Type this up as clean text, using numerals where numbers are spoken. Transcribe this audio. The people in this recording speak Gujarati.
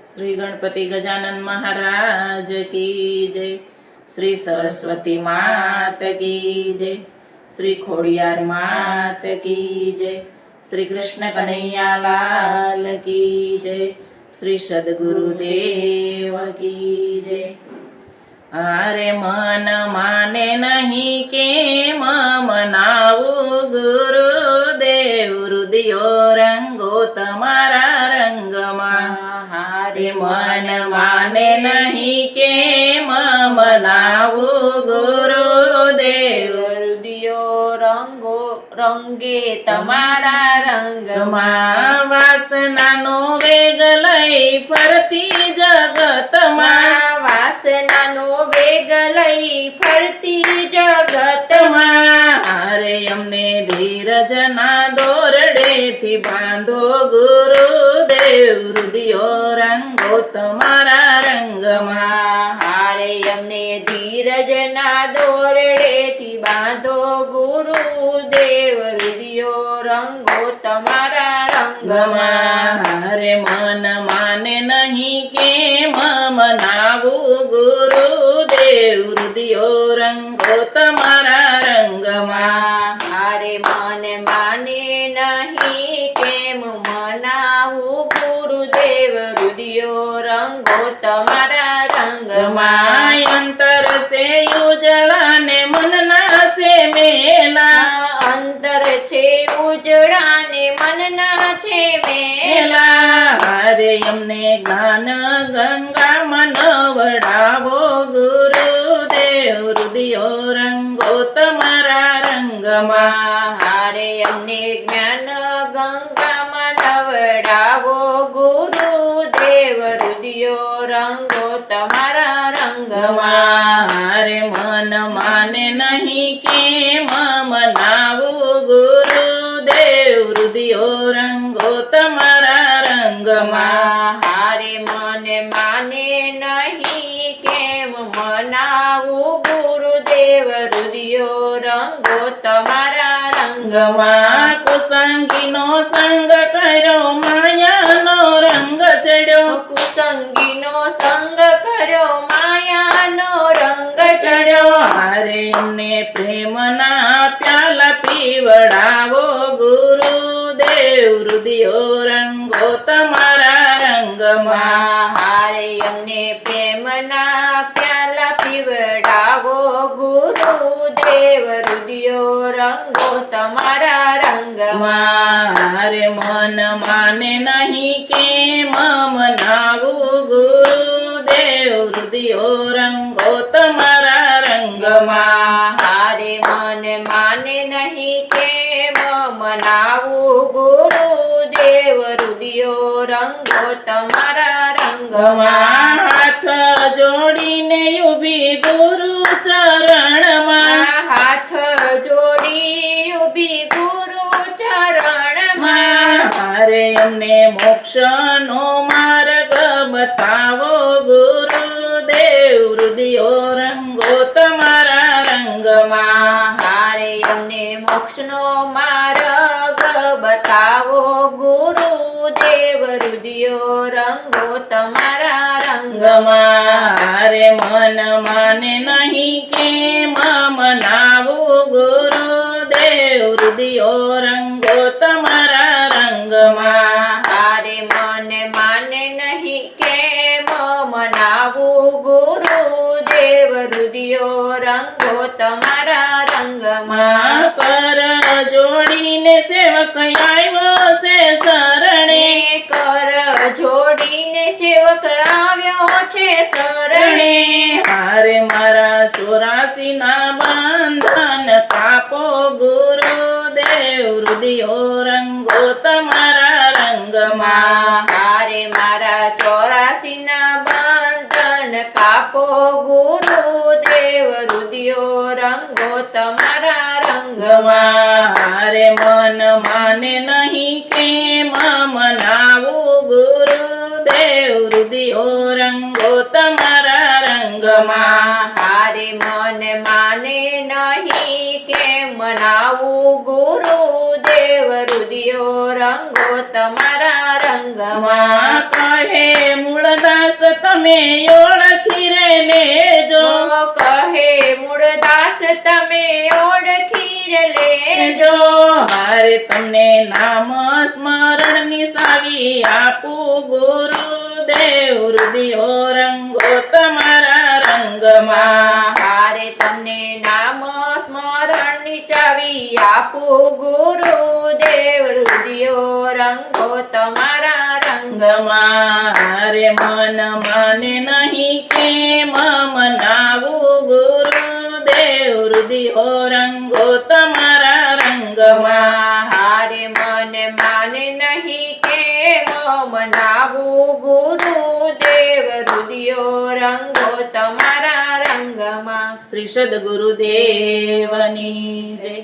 श्री गणपति गजानन महाराज की जय। श्री सरस्वती मात की जय। श्री खोड़ियार मात की जय। श्री कृष्ण कन्हैया लाल की जय। श्री सद्गुरुदेव की जय। अरे मन माने नहीं के मनावू गुरुदेव हृदयो रंगो तमारा रंगमा। हारे मन माने नहीं के मनावू गुरुदेव हृदयो रंगे तमारा रंगમાં। વાસનાનો વેગ લઈ ફરતી જગતમાં। વાસનાનો વેગ લઈ ફરતી જગતમાં। અરે અમને ધીરજના દોરડેથી બાંધો ગુરુદેવ હૃદયો રંગો તમારા રંગમાં। હારે અમને ધીરજના દોરડેથી બાંધો ગુરુદેવ હૃદયો રંગો તમારા રંગમાં। હારે મન માને નહીં કેમ મનાવું ગુરુદેવ હૃદયો રંગો તમારા રંગમાં। હારે મન માને નહીં કેમ મનાવું ગુરુદેવ હૃદયો રંગો તમારા રંગમાં। અંતર સે ઉજળા ને મનના સે મેલા। અંતર છે ઉજળા ને મનના છે મેલા। હારે અમને જ્ઞાન ગંગા મનવડાવો ગુરુદેવ હૃદયો રંગો તમારા રંગમાં। હારે અમને જ્ઞાન ગંગામાં નવડાવો ગુરુદેવ હૃદયો રંગો તમારા રંગમાં। હારે મન માને નહીં કેમ મનાવું ગુરુદેવ હૃદયો રંગો તમારા રંગમાં। હારે મને માને નહીં કેમ મનાવું ગુરુદેવ હૃદયો રંગો તમારા રંગમાં। કુસંગીનો સંગ કર્યો માયાનો રંગ ચડ્યો। કુસંગીનો સંગ કર્યો માયાનો રંગ ચડ્યો। હારે અમને પ્રેમના પ્યાલા પીવડાવો ગુરુદેવ હૃદયો રંગો તમારા રંગમાં। હારે અમને પ્રેમના પ્યાલા પીવડાવો ગુરુદેવ હૃદયો રંગો તમારા રંગમાં। હારે મન માને નહીં કેમ મનાવું ગુરુદેવ હૃદયો રંગો તમારા રંગમાં। હારે મન માને નહીં કેમ મનાવું ગુરુદેવ હૃદયો રંગો તમારા રંગમાં। હાથ જોડીને ઉભી ગુરુ ચરણમાં। હાથ જોડી ઉભી ગુરુ ચરણમાં। હારે અમને મોક્ષનો માર્ગ બતાવો ગુરુદેવ હૃદયો રંગો તમારા રંગમાં। હારે અમને મોક્ષનો માર્ગ બતાવો ગુરુદેવ હૃદયો રંગો તમારા રંગમાં। હારે મન માને નહીં કેમ મનાવું ગુરુદેવ હૃદયો રંગો તમારા રંગમાં। હારે મને માને નહીં કેમ મનાવું ગુરુદેવ હૃદયો રંગો તમારા રંગમાં। કર જોડીને સેવક આવ્યો છે શરણે। કર જોડીને સેવક આવ્યો છે શરણે। હારે મારા 84 ના બંધન કાપો ગુરુદેવ હૃદયો રંગો તમારા રંગમાં। હારે મારા 84 ના બંધન કાપો ગુરુદેવ હૃદયો રંગો તમારા રંગમાં। હારે મન માને નહીં કેમ મનાવું ગુરુદેવ હૃદયો રંગો તમારા રંગમાં। હારે મન માને નહીં કેમ મનાવું ગુરુદેવ હૃદયો રંગો તમારા રંગમાં। કહે મૂળ મૂળદાસ તમે ઓળખી રે લેજો જો કહે મૂળદાસ તમે ઓળખી લેજો મારે તમને નામ સ્મરણની સાવી આપું ગુરુદેવ હૃદયો રંગો તમારા રંગમાં હારે તમને નામ સ્મરણની ચાવી આપું ગુરુદેવ હૃદયો રંગો તમારા રંગમાં મારે મન માને નહીં કેમ મનાવું ગુરુદેવ હૃદયો રંગો તમારા રંગમાં હારે મને માને નહીં કેમ મનાવું ગુરુદેવ હૃદયો રંગો તમારા રંગમાં શ્રી સદગુરુદેવની જય.